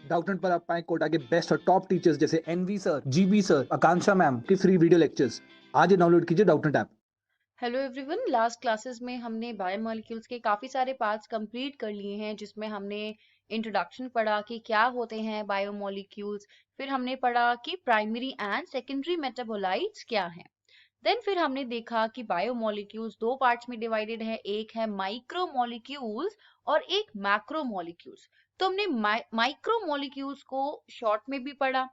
Doubtnut पर आप पाएं कोटा के बेस्ट और टॉप टीचर्स जैसे एनवी सर, जीबी सर, आकांक्षा मैम की फ्री वीडियो लेक्चर्स। आज ही डाउनलोड कीजिए Doubtnut app. Hello everyone, last classes में हमने बायोमोलिक्यूल्स के काफ़ी सारे पार्ट्स कंप्लीट कर लिए हैं, जिसमें हमने इंट्रोडक्शन पढ़ा कि क्या होते हैं बायोमोलिक्यूल्स। फिर हमने पढ़ा कि प्राइमरी एंड सेकेंडरी मेटाबोलाइट्स क्या हैं। देन फिर हमने देखा कि बायोमोलिक्यूल्स दो पार्ट्स में डिवाइडेड है, एक है माइक्रोमोलिक्यूल्स और एक मैक्रोमोलिक्यूल्स। तो हमने माइक्रोमोलिक्यूल्स को शॉर्ट में भी पढ़ा।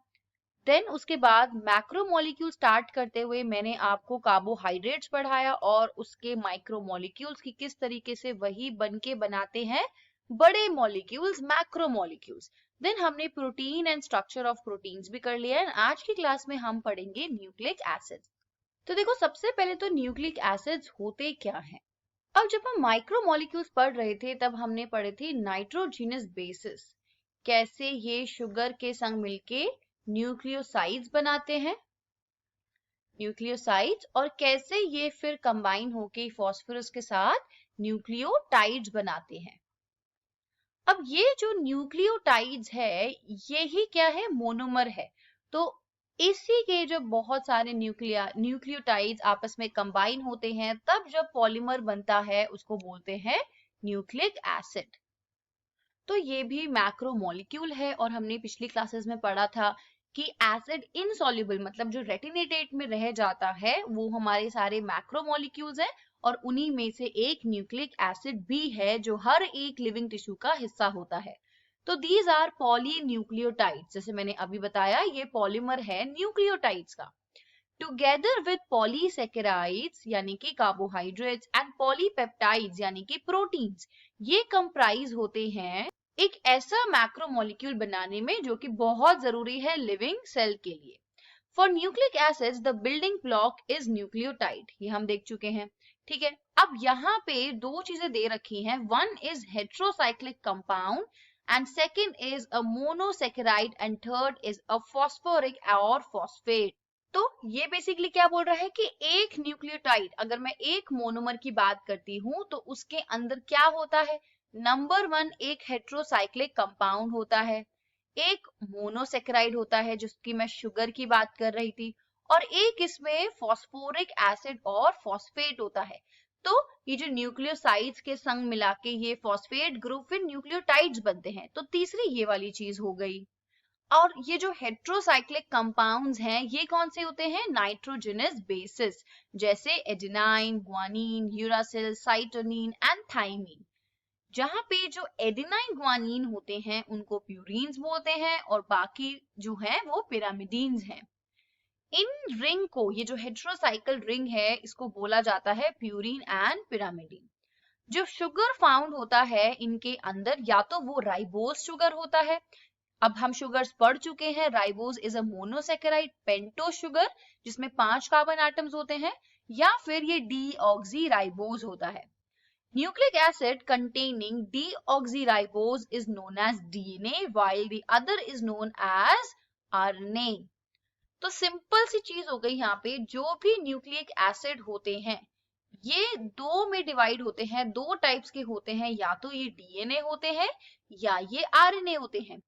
देन उसके बाद मैक्रोमोलिक्यूल स्टार्ट करते हुए मैंने आपको कार्बोहाइड्रेट्स पढ़ाया और उसके माइक्रोमोलिक्यूल्स की किस तरीके से वही बन के बनाते हैं बड़े मॉलिक्यूल्स, मैक्रोमोलिक्यूल्स। देन हमने protein and structure of proteins भी कर लिया है। आज की क्लास में हम पढ़ेंगे न्यूक्लिक एसिड्स। तो देखो, सबसे पहले तो न्यूक्लिक एसिड्स होते क्या हैं। अब जब हम माइक्रोमोलिक्यूल्स पढ़ रहे थे तब हमने पढ़े थे नाइट्रोजीनस बेसिस, कैसे ये शुगर के संग मिलके न्यूक्लियोसाइड्स बनाते हैं, न्यूक्लियोसाइड्स, और कैसे ये फिर कंबाइन होके फास्फोरस के साथ न्यूक्लियोटाइड्स बनाते हैं। अब ये जो न्यूक्लियोटाइड्स है, यही क्या है, मोनोमर है। तो इसी के जो बहुत सारे न्यूक्लियोटाइड्स आपस में कंबाइन होते हैं, तब जब पॉलीमर बनता है उसको बोलते हैं न्यूक्लिक एसिड। तो ये भी मैक्रोमोलिक्यूल है और हमने पिछली क्लासेस में पढ़ा था कि एसिड इनसॉल्युबल मतलब जो रेटिनेटेट में रह जाता है वो हमारे सारे मैक्रोमोलिक्यूल्स हैं, और उन्हीं में से एक न्यूक्लिक एसिड भी है जो हर एक लिविंग टिश्यू का हिस्सा होता है। तो दीज आर पॉलीन्यूक्लियोटाइड्स, जैसे मैंने अभी बताया ये पॉलीमर है न्यूक्लियोटाइड्स का। टुगेदर विद पॉलीसेकेराइड्स यानी कि कार्बोहाइड्रेट्स एंड पॉलीपेप्टाइड्स यानी कि प्रोटीन्स, ये कंप्राइज होते हैं एक ऐसा मैक्रोमोलिक्यूल बनाने में जो कि बहुत जरूरी है लिविंग सेल के लिए। For nucleic acids the building block is nucleotide, ये हम देख चुके हैं। ठीक है, अब यहाँ पे दो चीजें दे रखी हैं, one is heterocyclic compound and second is a monosaccharide and third is a phosphoric और फॉस्फेट। तो ये बेसिकली क्या बोल रहा है कि एक न्यूक्लियोटाइड, अगर मैं एक मोनोमर की बात करती हूँ तो उसके अंदर क्या होता है, नंबर वन एक हेट्रोसाइक्लिक कंपाउंड होता है, एक मोनोसेकेराइड होता है जिसकी मैं शुगर की बात कर रही थी, और एक इसमें फॉस्फोरिक एसिड और फॉस्फेट होता है। तो ये जो न्यूक्लियोसाइड्स के संग मिला के ये फॉस्फेट ग्रुप फिर न्यूक्लियोटाइड्स बनते हैं। तो तीसरी ये वाली चीज हो गई। और ये जो हेट्रोसाइक्लिक कंपाउंड्स हैं ये कौन से होते हैं, नाइट्रोजनस बेसिस, जैसे adenine, guanine, uracil, cytosine and thymine. जहां पे जो एडेनाइन ग्वानिन होते हैं उनको प्यूरीन्स बोलते हैं और बाकी जो हैं वो पिरामिडीन्स हैं। इन रिंग को, ये जो हेट्रोसाइकल रिंग है इसको बोला जाता है प्यूरीन एंड पिरामिडीन। जो शुगर फाउंड होता है इनके अंदर या तो वो राइबोज शुगर होता है, अब हम शुगर्स पढ़ चुके हैं, ribose is a monosaccharide pentose sugar जिसमें 5 कार्बन एटम्स होते हैं, या फिर ये डीऑक्सीराइबोज होता है। Nucleic acid containing deoxyribose is known as DNA while the other is known as RNA। तो सिंपल सी चीज हो गई यहाँ पे, जो भी न्यूक्लिक एसिड होते हैं ये दो में डिवाइड होते हैं, दो टाइप्स के होते हैं, या तो ये डीएनए होते हैं या ये आरएनए होते हैं।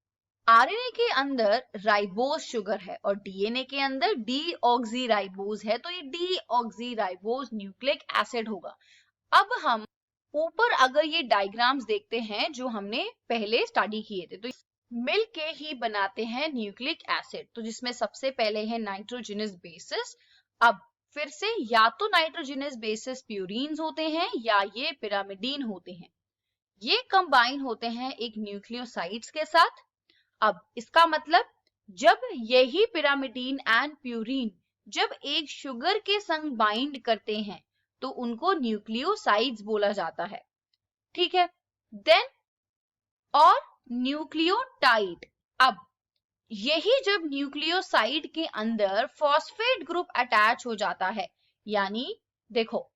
आरएनए के अंदर राइबोज शुगर है और डीएनए के अंदर डीऑक्सीराइबोज है, तो ये डीऑक्सीराइबोज न्यूक्लिक एसिड होगा। अब हम ऊपर अगर ये डायग्राम्स देखते हैं जो हमने पहले स्टडी किए थे, तो मिल के ही बनाते हैं न्यूक्लिक एसिड। तो जिसमें सबसे पहले है नाइट्रोजनस बेसिस। अब फिर से या तो नाइट्रोजनस बेसिस प्यूरीन्स होते हैं या ये पिरामिडीन होते हैं, ये कंबाइन होते हैं एक न्यूक्लियोसाइड्स के साथ। अब इसका मतलब जब यही पिरामिडीन एंड प्यूरीन जब एक शुगर के संग बाइंड करते हैं तो उनको न्यूक्लियोसाइड्स बोला जाता है। ठीक है, देन और न्यूक्लियोटाइड, अब यही जब न्यूक्लियोसाइड के अंदर फॉस्फेट ग्रुप अटैच हो जाता है, यानी देखो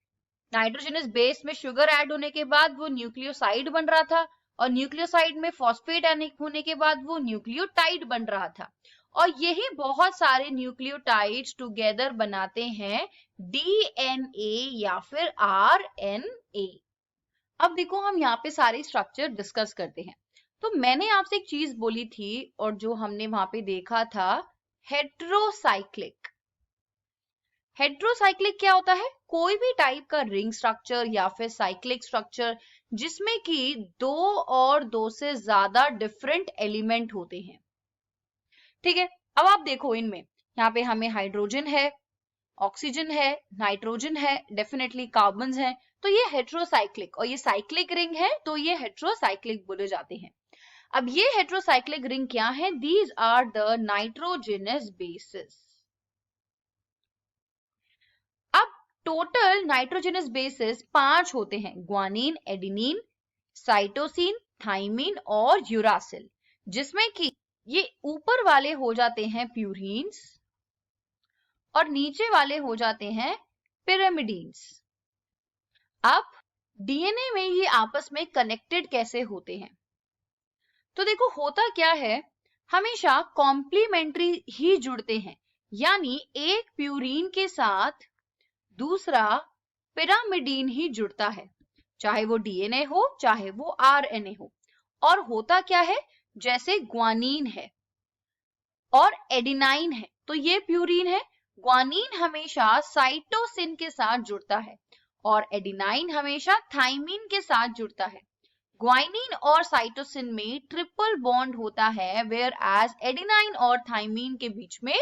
नाइट्रोजनस बेस में शुगर ऐड होने के बाद वो न्यूक्लियोसाइड बन रहा था, और न्यूक्लियोसाइड में फॉस्फेट ऐड होने के बाद वो न्यूक्लियोटाइड बन रहा था, और यही बहुत सारे न्यूक्लियोटाइड्स टुगेदर बनाते हैं डीएनए या फिर आरएनए। अब देखो हम यहाँ पे सारे स्ट्रक्चर डिस्कस करते हैं। तो मैंने आपसे एक चीज बोली थी और जो हमने वहां पे देखा था, हेट्रोसाइक्लिक। हेट्रोसाइक्लिक क्या होता है? कोई भी टाइप का रिंग स्ट्रक्चर या फिर साइक्लिक स्ट्रक्चर जिसमें कि दो और दो से ज्यादा डिफरेंट एलिमेंट होते हैं। ठीक है, अब आप देखो इनमें, यहाँ पे हमें हाइड्रोजन है, ऑक्सीजन है, नाइट्रोजन है, डेफिनेटली कार्बन है, तो ये हेट्रोसाइक्लिक, और ये साइक्लिक रिंग है तो ये हेट्रोसाइक्लिक बोले जाते हैं। अब ये हेट्रोसाइक्लिक रिंग क्या है? These are the nitrogenous bases. अब टोटल नाइट्रोजनस बेसिस 5 होते हैं, ग्वानिन, एडेनिन, साइटोसिन, थाइमिन और यूरासिल, जिसमें कि ये ऊपर वाले हो जाते हैं प्यूरीन्स और नीचे वाले हो जाते हैं पिरामिडीन्स। अब डीएनए में ये आपस में कनेक्टेड कैसे होते हैं? तो देखो होता क्या है, हमेशा कॉम्प्लीमेंट्री ही जुड़ते हैं, यानी एक प्यूरीन के साथ दूसरा पिरामिडीन ही जुड़ता है, चाहे वो डीएनए हो चाहे वो आरएनए हो। और होता क्या है, जैसे ग्वानीन है और एडिनाइन है तो ये प्यूरीन है, ग्वानीन हमेशा साइटोसिन के साथ जुड़ता है और एडिनाइन हमेशा थाइमिन के साथ जुड़ता है। ग्वाइनिन और साइटोसिन में ट्रिपल बॉन्ड होता है, वेयर एज एडिनाइन और थाइमिन के बीच में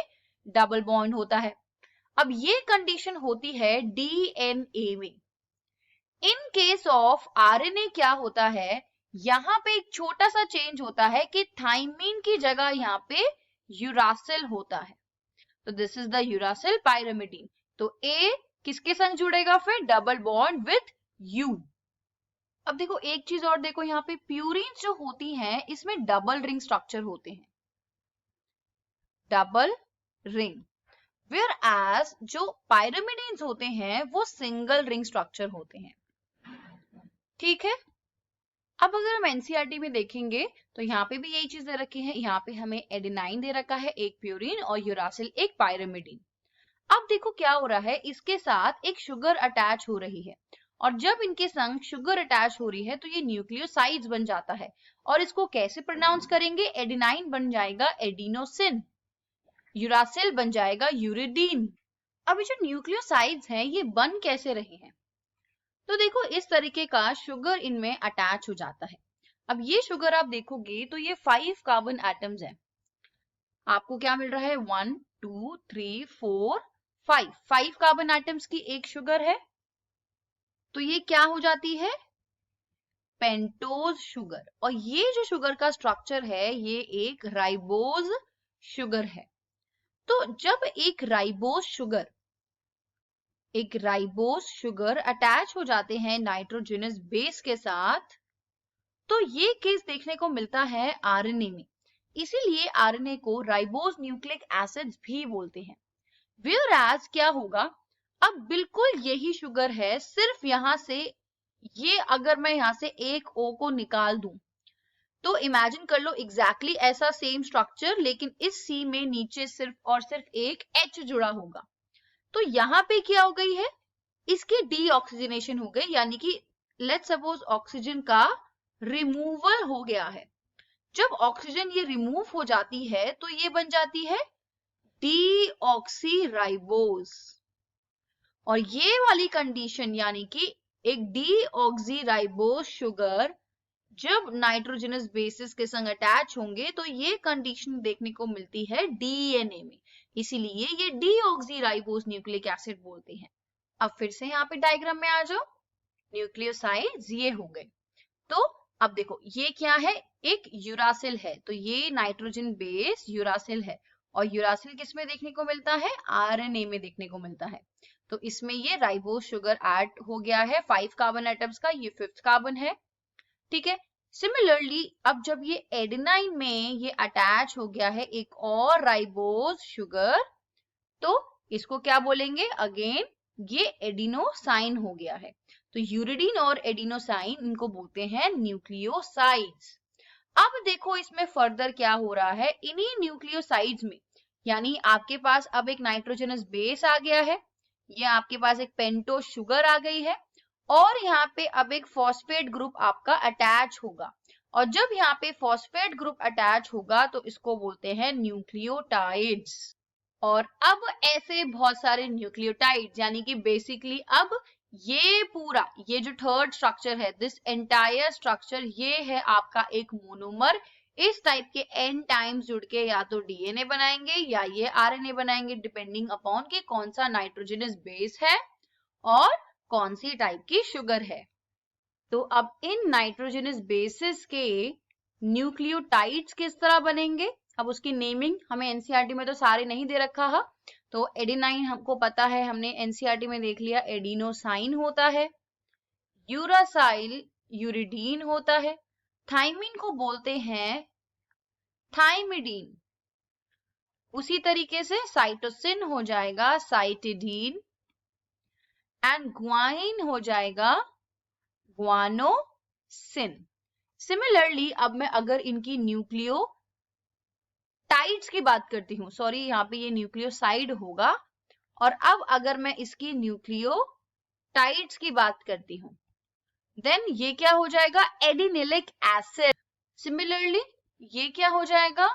डबल बॉन्ड होता है। अब ये कंडीशन होती है डीएनए में। इन केस ऑफ आरएनए क्या होता है, यहाँ पे एक छोटा सा चेंज होता है कि थाइमिन की जगह यहाँ पे यूरासिल होता है, तो दिस इज द यूरासिल पाइरामिडीन। तो ए किसके संग जुड़ेगा फिर? Double bond with you. अब देखो एक चीज और देखो, यहाँ पे प्यूरीन्स जो होती हैं इसमें डबल रिंग स्ट्रक्चर होते हैं, डबल रिंग, वेयर एज जो पाइरामिडीन्स होते हैं वो सिंगल रिंग स्ट्रक्चर होते हैं। ठीक है, अब अगर हम एनसीईआरटी में देखेंगे तो यहाँ पे भी यही चीज दे रखी है, यहाँ पे हमें एडेनाइन दे रखा है, एक प्यूरीन, और यूरासिल एक पाइरामिडीन। अब देखो क्या हो रहा है, इसके साथ एक शुगर अटैच हो रही है, और जब इनके संग शुगर अटैच हो रही है तो ये न्यूक्लियोसाइड्स बन जाता है, और इसको कैसे प्रोनाउंस करेंगे? एडेनाइन बन जाएगा एडिनोसिन, यूरासिल बन जाएगा यूरिडीन। अब ये जो न्यूक्लियोसाइड्स हैं ये बन कैसे रहे हैं? तो देखो इस तरीके का शुगर इनमें अटैच हो जाता है। अब ये शुगर आप देखोगे तो ये 5 कार्बन एटम्स हैं, आपको क्या मिल रहा है? 1 2 3 4 5 कार्बन एटम्स की एक शुगर है, तो ये क्या हो जाती है? Pentose sugar. और ये जो शुगर का स्ट्रक्चर है ये एक राइबोज शुगर है। तो जब एक राइबोज शुगर अटैच हो जाते हैं नाइट्रोजनस बेस के साथ, तो ये केस देखने को मिलता है आरएनए में, इसीलिए आरएनए को राइबोज न्यूक्लिक एसिड्स भी बोलते हैं। व्हेयरएज क्या होगा, अब बिल्कुल यही शुगर है, सिर्फ यहां से ये अगर मैं यहां से एक O को निकाल दूं तो इमेजिन कर लो एग्जैक्टली ऐसा सेम स्ट्रक्चर, लेकिन इस C में नीचे सिर्फ और सिर्फ एक H जुड़ा होगा। तो यहाँ पे क्या हो गई है, इसकी डीऑक्सीजनेशन हो गई, यानी कि लेट्स सपोज ऑक्सीजन का रिमूवल हो गया है। जब ऑक्सीजन ये रिमूव हो जाती है तो ये बन जाती है डीऑक्सीराइबोज, और ये वाली कंडीशन यानी कि एक डीऑक्सीराइबोज शुगर जब नाइट्रोजनस बेसिस के संग अटैच होंगे तो ये कंडीशन देखने को मिलती है डीएनए में, इसीलिए ये डीऑक्सीराइबोज न्यूक्लिक एसिड बोलते हैं। अब फिर से यहाँ पे डायग्राम में आ जाओ, न्यूक्लियोसाइड्स ये हो गए। तो अब देखो ये क्या है, एक यूरासिल है, तो ये नाइट्रोजन बेस यूरासिल है, और यूरासिल किस में देखने को मिलता है? आरएनए में देखने को मिलता है। तो इसमें ये राइबोज शुगर ऐड हो गया है 5 कार्बन एटम्स का, ये 5th कार्बन है। ठीक है, सिमिलरली अब जब ये एडेनाइन में ये अटैच हो गया है एक और राइबोज शुगर, तो इसको क्या बोलेंगे? अगेन ये एडिनोसाइन हो गया है, तो यूरिडीन और एडिनोसाइन इनको बोलते हैं न्यूक्लियोसाइड्स। अब देखो इसमें फर्दर क्या हो रहा है, इन्हीं न्यूक्लियोसाइड्स में, यानी आपके पास अब एक नाइट्रोजनस बेस आ गया है, ये आपके पास एक पेंटोज शुगर आ गई है, और यहाँ पे अब एक फॉस्फेट ग्रुप आपका अटैच होगा। और जब यहाँ पे फॉस्फेट ग्रुप अटैच होगा तो इसको बोलते हैं न्यूक्लियोटाइड्स। और अब ऐसे बहुत सारे न्यूक्लियोटाइड्स, यानी कि बेसिकली अब ये पूरा, ये जो थर्ड स्ट्रक्चर है, दिस एंटायर स्ट्रक्चर, ये है आपका एक मोनोमर। इस टाइप के n टाइम्स जुड़ के या तो डीएनए बनाएंगे या ये आरएनए बनाएंगे, डिपेंडिंग अपॉन कि कौन सा नाइट्रोजनस बेस है और कौन सी टाइप की शुगर है। तो अब इन नाइट्रोजनस बेसिस के न्यूक्लियोटाइड्स किस तरह बनेंगे, अब उसकी नेमिंग हमें एनसीईआरटी में तो सारे नहीं दे रखा है। तो एडेनाइन हमको पता है, हमने एनसीईआरटी में देख लिया, एडिनोसाइन होता है, यूरासाइल यूरिडीन होता है, थाइमिन को बोलते हैं थाइमिडीन, उसी तरीके से साइटोसिन हो जाएगा साइटिडीन, एंड ग्वाइन हो जाएगा ग्वानोसिन। सिमिलरली अब मैं अगर इनकी न्यूक्लियोटाइड्स की बात करती हूँ, सॉरी यहाँ पे ये न्यूक्लियोसाइड होगा, और अब अगर मैं इसकी न्यूक्लियोटाइड्स की बात करती हूँ, देन ये क्या हो जाएगा, एडिनिलिक एसिड। सिमिलरली ये क्या हो जाएगा,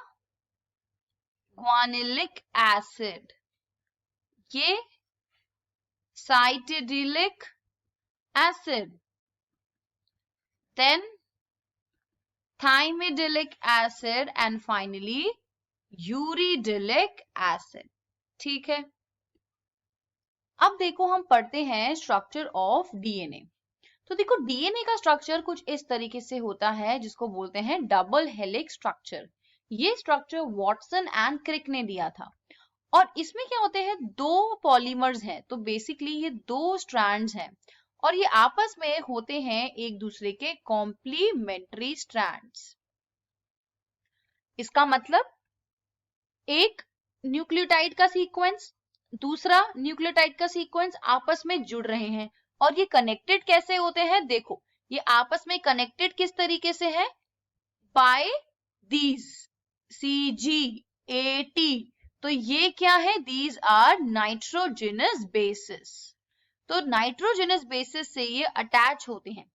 ग्वानिलिक एसिड, ये cytidylic acid, then thymidilic acid and finally uridylic acid। ठीक है, अब देखो हम पढ़ते हैं स्ट्रक्चर ऑफ डीएनए। तो देखो डीएनए का स्ट्रक्चर कुछ इस तरीके से होता है, जिसको बोलते हैं डबल हेलिक्स स्ट्रक्चर। ये स्ट्रक्चर वॉटसन एंड क्रिक ने दिया था, और इसमें क्या होते हैं, दो पॉलीमर्स हैं, तो बेसिकली ये दो स्ट्रैंड्स हैं और ये आपस में होते हैं एक दूसरे के कॉम्प्लीमेंट्री स्ट्रैंड्स। इसका मतलब एक न्यूक्लियोटाइड का सीक्वेंस, दूसरा न्यूक्लियोटाइड का सीक्वेंस आपस में जुड़ रहे हैं, और ये कनेक्टेड कैसे होते हैं, देखो ये आपस में कनेक्टेड किस तरीके से है, बाय दीज CGAT। तो ये क्या है, दीज आर नाइट्रोजनस बेसिस। तो नाइट्रोजनस बेसिस से ये अटैच होते हैं,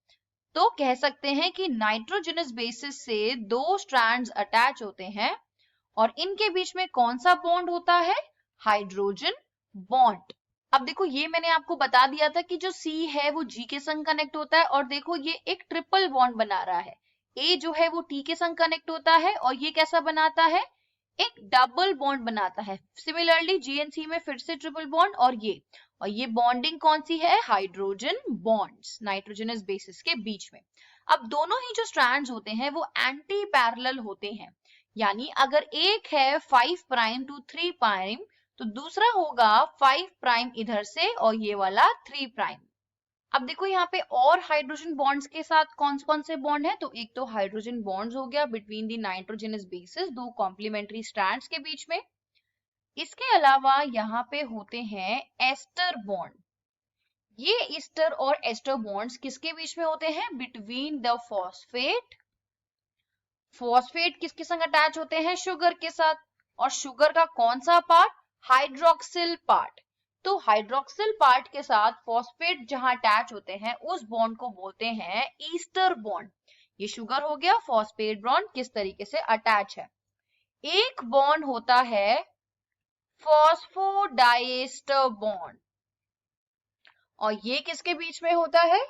तो कह सकते हैं कि नाइट्रोजनस बेसिस से दो स्ट्रैंड्स अटैच होते हैं, और इनके बीच में कौन सा बॉन्ड होता है, हाइड्रोजन बॉन्ड। अब देखो ये मैंने आपको बता दिया था कि जो C है वो G के संग कनेक्ट होता है, और देखो ये एक ट्रिपल बॉन्ड बना रहा है, A जो है वो T के संग कनेक्ट होता है, और ये कैसा बनाता है, एक डबल बॉन्ड बनाता है। सिमिलरली G and C में फिर से ट्रिपल बॉन्ड, और ये बॉन्डिंग कौन सी है, हाइड्रोजन बॉन्ड्स, नाइट्रोजनस बेसिस के बीच में। अब दोनों ही जो स्ट्रैंड्स होते हैं वो एंटी पैरेलल होते हैं, यानी अगर एक है 5 प्राइम टू 3 प्राइम, तो दूसरा होगा 5 प्राइम इधर से और ये वाला 3 प्राइम। अब देखो यहाँ पे और हाइड्रोजन बॉन्ड्स के साथ कौन कौन से बॉन्ड है, तो एक तो हाइड्रोजन बॉन्ड्स हो गया बिटवीन द नाइट्रोजनस बेसिस, दो कॉम्प्लीमेंट्री स्ट्रैंड्स के बीच में। इसके अलावा यहाँ पे होते हैं एस्टर बॉन्ड। ये ईस्टर और एस्टर बॉन्ड्स किसके बीच में होते हैं, बिटवीन द फॉस्फेट। फॉस्फेट किसके संग अटैच होते हैं, शुगर के साथ, और शुगर का कौन सा पार्ट, हाइड्रोक्सिल पार्ट। तो हाइड्रोक्सिल पार्ट के साथ फॉस्फेट जहां अटैच होते हैं उस बॉन्ड को बोलते हैं ईस्टर बॉन्ड। ये शुगर हो गया, फॉस्फेट बॉन्ड किस तरीके से अटैच है। एक बॉन्ड होता है फॉस्फोडाइएस्टर बॉन्ड, और ये किसके बीच में होता है,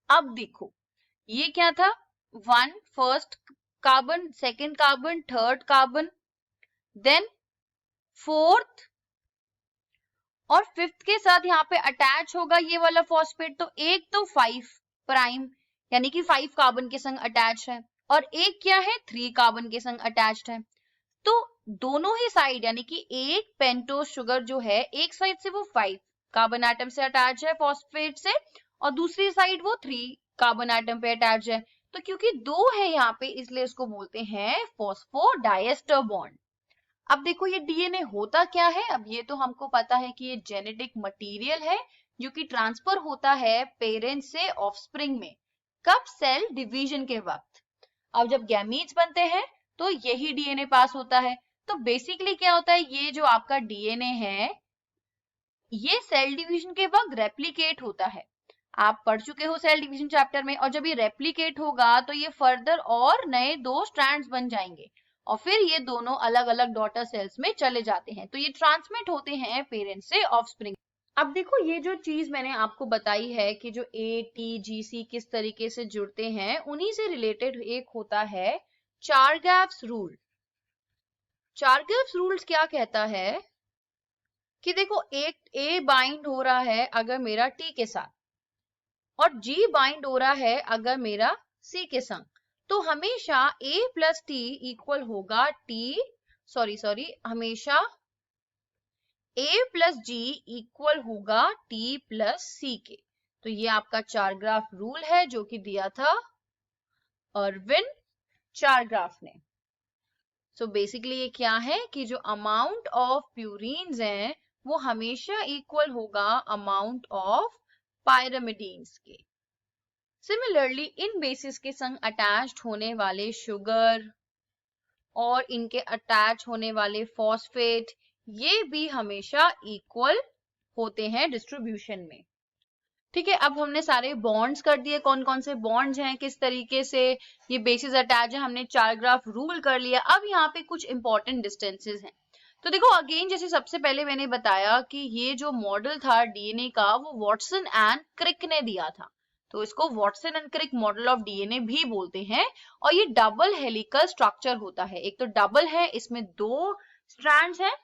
अब देखो ये क्या था, 1 first carbon, second carbon, third carbon, then fourth और फिफ्थ के साथ यहाँ पे अटैच होगा ये वाला फॉस्फेट। तो एक तो 5 प्राइम यानी कि 5 कार्बन के संग अटैच है, और एक क्या है 3 कार्बन के संग अटैच्ड है। तो दोनों ही साइड यानी कि एक पेंटोज शुगर जो है, एक साइड से वो 5 कार्बन एटम से अटैच है फॉस्फेट से, और दूसरी साइड वो 3 कार्बन एटम पे अटैच है। तो क्योंकि दो है यहाँ पे इसलिए इसको बोलते हैं फॉस्फोडाइएस्टर बॉन्ड। अब देखो ये डीएनए होता क्या है, अब ये तो हमको पता है कि ये जेनेटिक मटेरियल है जो कि ट्रांसफर होता है पेरेंट्स से ऑफस्प्रिंग में, कब, सेल डिवीजन के वक्त। अब जब गैमीट्स बनते हैं तो यही डीएनए पास होता है। तो बेसिकली क्या होता है, ये जो आपका डीएनए है ये सेल डिवीजन के वक्त रेप्लिकेट होता है। आप पढ़ चुके हो सेल डिवीजन चैप्टर में, और जब ये रेप्लिकेट होगा तो ये फर्दर और नए 2 स्ट्रैंड्स बन जाएंगे और फिर ये दोनों अलग अलग डॉटर सेल्स में चले जाते हैं। तो ये ट्रांसमिट होते हैं पेरेंट्स से ऑफस्प्रिंग। अब देखो ये जो चीज मैंने आपको बताई है कि जो ATGC किस तरीके से जुड़ते हैं, उन्हीं से रिलेटेड एक होता है चारगैफ्स रूल। चारगैफ्स रूल्स क्या कहता है कि देखो एक A बाइंड हो रहा है अगर मेरा T के साथ और G बाइंड हो रहा है अगर मेरा C के संग, तो हमेशा A प्लस T इक्वल होगा हमेशा A प्लस G इक्वल होगा T प्लस C के। तो ये आपका चारग्राफ रूल है जो कि दिया था अर्विन चारग्राफ ने। सो बेसिकली ये क्या है कि जो अमाउंट ऑफ प्यूरीन्स हैं वो हमेशा इक्वल होगा अमाउंट ऑफ पायरामिडीन्स के। सिमिलरली इन बेसिस के संग अटैच्ड होने वाले शुगर और इनके अटैच होने वाले फॉस्फेट, ये भी हमेशा इक्वल होते हैं डिस्ट्रीब्यूशन में। ठीक है, अब हमने सारे बॉन्ड्स कर दिए, कौन कौन से बॉन्ड्स हैं, किस तरीके से ये बेसिस अटैच है, हमने चारग्राफ रूल कर लिया। अब यहाँ पे कुछ इंपॉर्टेंट डिस्टेंसेस हैं। तो देखो अगेन जैसे सबसे पहले मैंने बताया कि ये जो मॉडल था डीएनए का वो वॉटसन एंड क्रिक ने दिया था, तो इसको Watson and Crick model of DNA भी बोलते हैं। और ये डबल हेलिकल स्ट्रक्चर होता है, एक तो डबल है, इसमें 2 स्ट्रैंड्स हैं।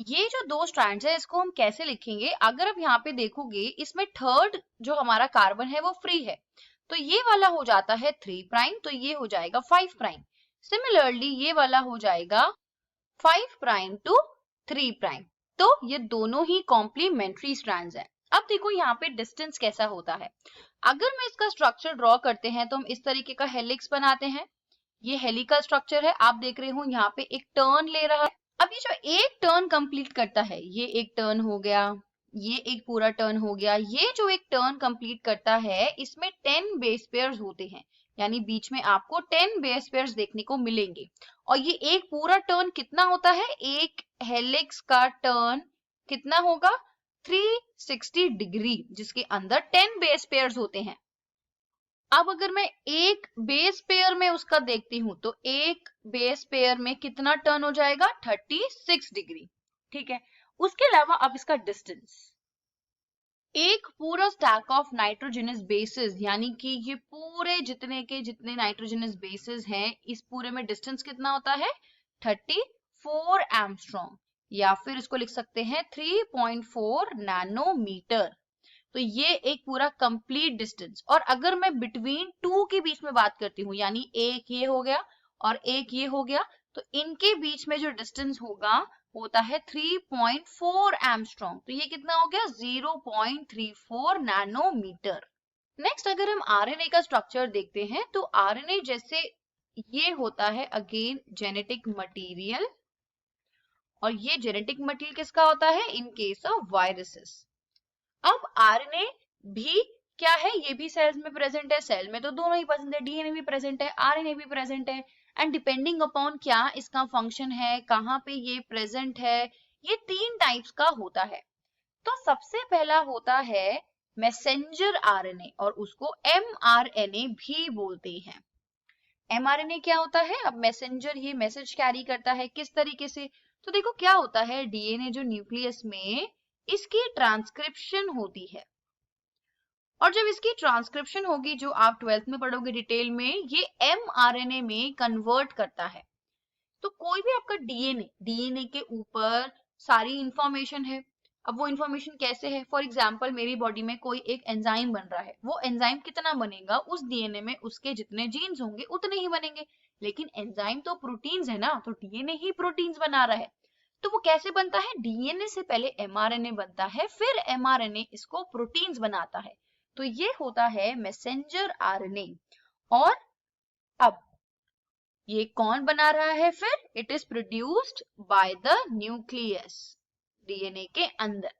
ये जो 2 स्ट्रैंड्स है इसको हम कैसे लिखेंगे, अगर आप यहाँ पे देखोगे इसमें थर्ड जो हमारा कार्बन है वो फ्री है, तो ये वाला हो जाता है 3 प्राइम, तो ये हो जाएगा 5 प्राइम। सिमिलरली ये वाला हो जाएगा 5 प्राइम टू 3 प्राइम, तो ये दोनों ही कॉम्प्लीमेंट्री स्ट्रैंड्स हैं। अब देखो यहाँ पे डिस्टेंस कैसा होता है, अगर मैं इसका स्ट्रक्चर ड्रॉ करते हैं तो हम इस तरीके का हेलिक्स बनाते हैं। ये हेलिकल स्ट्रक्चर है, आप देख रहे हो यहाँ पे एक टर्न ले रहा है। अब ये जो एक टर्न कंप्लीट करता है, ये एक टर्न हो गया, ये एक पूरा टर्न हो गया, ये जो एक टर्न कंप्लीट करता है इसमें 10 बेस पेयर्स होते हैं, यानी बीच में आपको 10 बेस पेयर्स देखने को मिलेंगे। और ये एक पूरा टर्न कितना होता है, एक हेलिक्स का टर्न कितना होगा 360 डिग्री, जिसके अंदर 10 बेस पेयर्स होते हैं। अब अगर मैं एक बेस पेयर में उसका देखती हूं तो एक बेस पेयर में कितना टर्न हो जाएगा 36 डिग्री। ठीक है, उसके अलावा अब इसका डिस्टेंस, एक पूरा स्टैक ऑफ नाइट्रोजनस बेसिस, यानी कि ये पूरे जितने के जितने नाइट्रोजनस बेसिस हैं इस पूरे में डिस्टेंस कितना होता है 34 एंगस्ट्रॉम, या फिर इसको लिख सकते हैं 3.4 नैनोमीटर। तो ये एक पूरा कंप्लीट डिस्टेंस। और अगर मैं बिटवीन 2 के बीच में बात करती हूँ, यानी एक ये हो गया और एक ये हो गया, तो इनके बीच में जो डिस्टेंस होगा होता है 3.4 एंगस्ट्रॉम, तो ये कितना हो गया 0.34 नैनोमीटर। नेक्स्ट अगर हम आरएनए का स्ट्रक्चर देखते हैं तो आरएनए जैसे ये होता है अगेन जेनेटिक मटेरियल, और ये जेनेटिक मटेरियल किसका होता है, इन केस ऑफ वायरसेस। अब आरएनए भी क्या है, ये भी सेल्स में प्रेजेंट है, सेल में तो दोनों ही प्रेजेंट है, डीएनए भी प्रेजेंट है, आरएनए भी प्रेजेंट है, एंड डिपेंडिंग अपॉन क्या इसका फंक्शन है, कहाँ पे ये प्रेजेंट है, ये 3 टाइप्स का होता है। तो सबसे पहला होता है मैसेंजर आरएनए, और उसको एमआरएनए भी बोलते हैं। एमआरएनए क्या होता है, अब मैसेंजर ये मैसेज कैरी करता है किस तरीके से, तो देखो क्या होता है, डीएनए जो न्यूक्लियस में इसकी ट्रांसक्रिप्शन होती है, और जब इसकी ट्रांसक्रिप्शन होगी जो आप 12th में पढ़ोगे डिटेल में, ये एमआरएनए में कन्वर्ट करता है। तो कोई भी आपका डीएनए के ऊपर सारी इंफॉर्मेशन है। अब वो इंफॉर्मेशन कैसे है, फॉर एग्जांपल मेरी बॉडी में कोई एक एंजाइम बन रहा है, वो एंजाइम कितना बनेगा, उस डीएनए में उसके जितने जीन्स होंगे उतने ही बनेंगे, लेकिन एंजाइम तो प्रोटीन्स है ना, तो डीएनए ही प्रोटीन्स बना रहा है। तो वो कैसे बनता है, डीएनए से पहले एमआरएनए बनता है, फिर एमआरएनए इसको प्रोटीन्स बनाता है, तो ये होता है मैसेंजर आरएनए। और अब ये कौन बना रहा है, फिर it is produced by the nucleus, DNA के अंदर।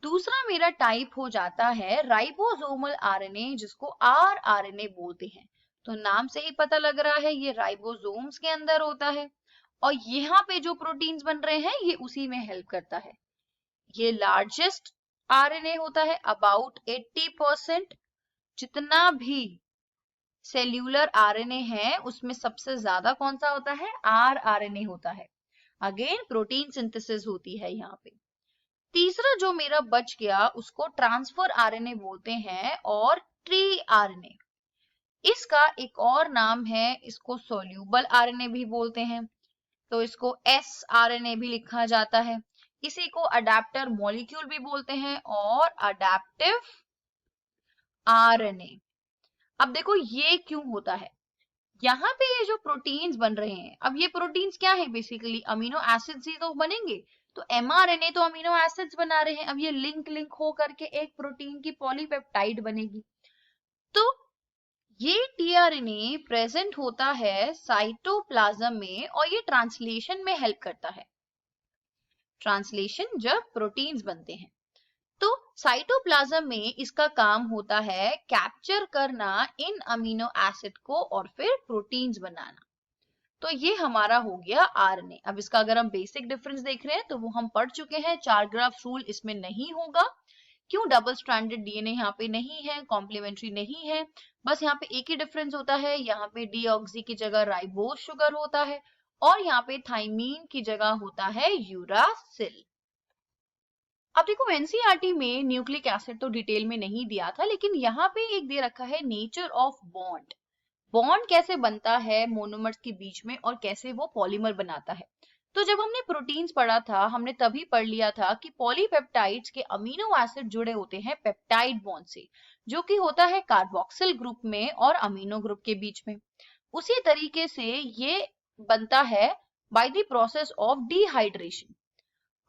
दूसरा मेरा टाइप हो जाता है राइबोसोमल आरएनए, जिसको आरआरएनए बोलते हैं। तो नाम से ही पता लग रहा है ये राइबोसोम्स के अंदर होता है, और यहाँ पे जो प्रोटीन्स बन रहे हैं ये उसी में हेल्प करता है। ये लार्जेस्ट आरएनए होता है, अबाउट 80%। जितना भी सेल्यूलर आरएनए है उसमें सबसे ज्यादा कौन सा होता है? आरआरएनए होता है। अगेन प्रोटीन सिंथेसिस होती है यहाँ पे। तीसरा जो मेरा बच गया उसको ट्रांसफर आरएनए बोलते हैं और ट्री आरएनए। इसका एक और नाम है, इसको सोल्यूबल आरएनए भी बोलते हैं, तो इसको एस आरएनए भी लिखा जाता है। इसी को अडेप्टर मॉलिक्यूल भी बोलते हैं और अडेप्टिव आरएनए। अब देखो ये क्यों होता है, यहाँ पे ये जो प्रोटीन्स बन रहे हैं, अब ये प्रोटीन्स क्या है? बेसिकली अमीनो एसिड्स ही तो बनेंगे। तो एमआरएनए तो अमीनो एसिड्स बना रहे हैं, अब ये लिंक हो करके एक प्रोटीन की पॉलीपेप्टाइड बनेगी। तो ये टीआरएनए प्रेजेंट होता है साइटोप्लाज्म में और ये ट्रांसलेशन में हेल्प करता है। ट्रांसलेशन जब प्रोटीन्स बनते हैं तो साइटोप्लाज्म में इसका काम होता है कैप्चर करना इन अमीनो एसिड को और फिर प्रोटीन्स बनाना। तो ये हमारा हो गया आरएनए। अब इसका अगर हम बेसिक डिफरेंस देख रहे हैं तो वो हम पढ़ चुके हैं, 4 ग्राफ रूल इसमें नहीं होगा। क्यों? डबल स्ट्रैंडेड डीएनए यहाँ पे नहीं है, कॉम्प्लीमेंट्री नहीं है। बस यहाँ पे एक ही डिफरेंस होता है, यहाँ पे डीऑक्सी की जगह राइबोज शुगर होता है और यहाँ पे थाइमीन की जगह होता है यूरासिल। अब देखो एनसीईआरटी में न्यूक्लिक एसिड तो डिटेल में नहीं दिया था, लेकिन यहाँ पे एक दे रखा है नेचर ऑफ बॉन्ड। बॉन्ड कैसे बनता है मोनोमर्स के बीच में और कैसे वो पॉलीमर बनाता है। तो जब हमने प्रोटीन्स पढ़ा था हमने तभी पढ़ लिया था कि पॉलीपेप्टाइड्स के अमीनो एसिड जुड़े होते हैं पेप्टाइड बॉन्ड से, जो कि होता है कार्बोक्सिल ग्रुप में और अमीनो ग्रुप के बीच में। उसी तरीके से ये बनता है by the process of dehydration.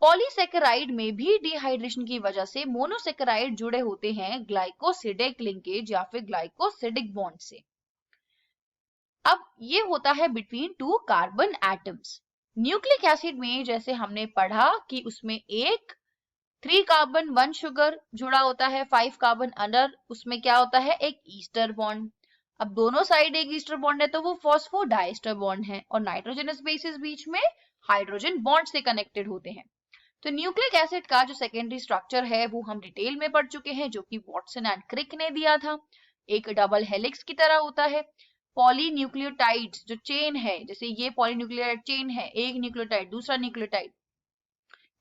Polysaccharide में भी डिहाइड्रेशन की वजह से मोनोसेकेराइड जुड़े होते हैं ग्लाइकोसिडिक लिंकेज या फिर ग्लाइकोसिडिक बॉन्ड से। अब ये होता है between 2 carbon atoms. Nucleic acid में जैसे हमने पढ़ा कि उसमें एक 3 कार्बन 1 शुगर जुड़ा होता है, 5 कार्बन अदर, उसमें क्या होता है? एक ईस्टर बॉन्ड। अब दोनों साइड एक ईस्टर बॉन्ड है तो वो फॉस्फोडाइस्टर बॉन्ड है और नाइट्रोजनस बेसिस बीच में हाइड्रोजन बॉन्ड से कनेक्टेड होते हैं। तो न्यूक्लिक एसिड का जो सेकेंडरी स्ट्रक्चर है वो हम डिटेल में पढ़ चुके हैं, जो कि वॉटसन एंड क्रिक ने दिया था। एक डबल हेलिक्स की तरह होता है। पॉलीन्यूक्लियोटाइड्स जो चेन है, जैसे ये पॉलीन्यूक्लियोटाइड चेन है, एक न्यूक्लियोटाइड दूसरा न्यूक्लियोटाइड,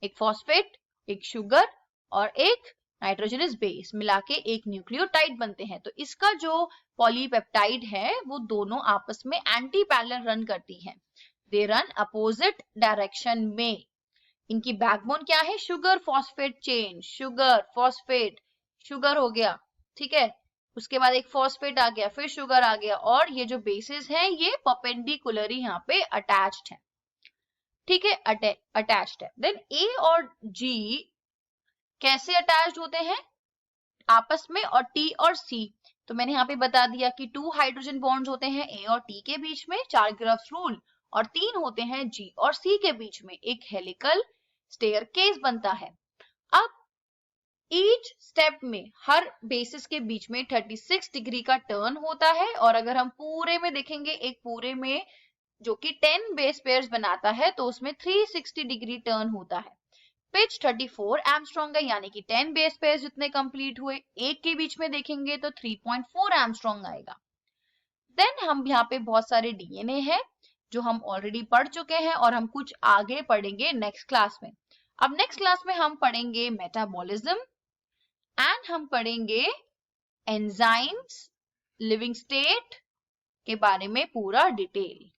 एक फॉस्फेट एक शुगर और एक नाइट्रोजनस बेस मिला के एक न्यूक्लियोटाइड बनते हैं। तो इसका जो पॉलीपेप्टाइड है वो दोनों आपस में एंटी पैरेलल रन करती है, दे रन अपोजिट डायरेक्शन में। इनकी बैकबोन क्या है? Sugar phosphate chain, sugar phosphate, sugar हो गया, ठीक है, उसके बाद एक फॉस्फेट आ गया, फिर शुगर आ गया और ये जो बेसिस हैं ये परपेंडिकुलरली यहाँ पे अटैच्ड है, ठीक है, अटैच्ड है। देन ए और जी कैसे अटैच्ड होते हैं आपस में, और टी और सी तो मैंने यहाँ पे बता दिया कि 2 हाइड्रोजन बॉन्ड्स होते हैं ए और टी के बीच में, 4 ग्राफ रूल, और 3 होते हैं जी और सी के बीच में, एक हेलिकल स्टेयरकेस बनता है। अब ईच स्टेप में हर बेसिस के बीच में 36 डिग्री का टर्न होता है और अगर हम पूरे में देखेंगे, एक पूरे में जो कि 10 बेस पेयर्स बनाता है तो उसमें 360 डिग्री टर्न होता है। पिच 34 एंगस्ट्रॉम है, यानी कि 10 बेस पेयर्स जितने कंप्लीट हुए, एक के बीच में देखेंगे तो 3.4 एंगस्ट्रॉम आएगा। देन हम यहाँ पे बहुत सारे डीएनए हैं जो हम ऑलरेडी पढ़ चुके हैं और हम कुछ आगे पढ़ेंगे नेक्स्ट क्लास में। अब नेक्स्ट क्लास में हम पढ़ेंगे मेटाबॉलिज्म एंड हम पढ़ेंगे एंजाइम्स, लिविंग स्टेट के बारे में पूरा डिटेल।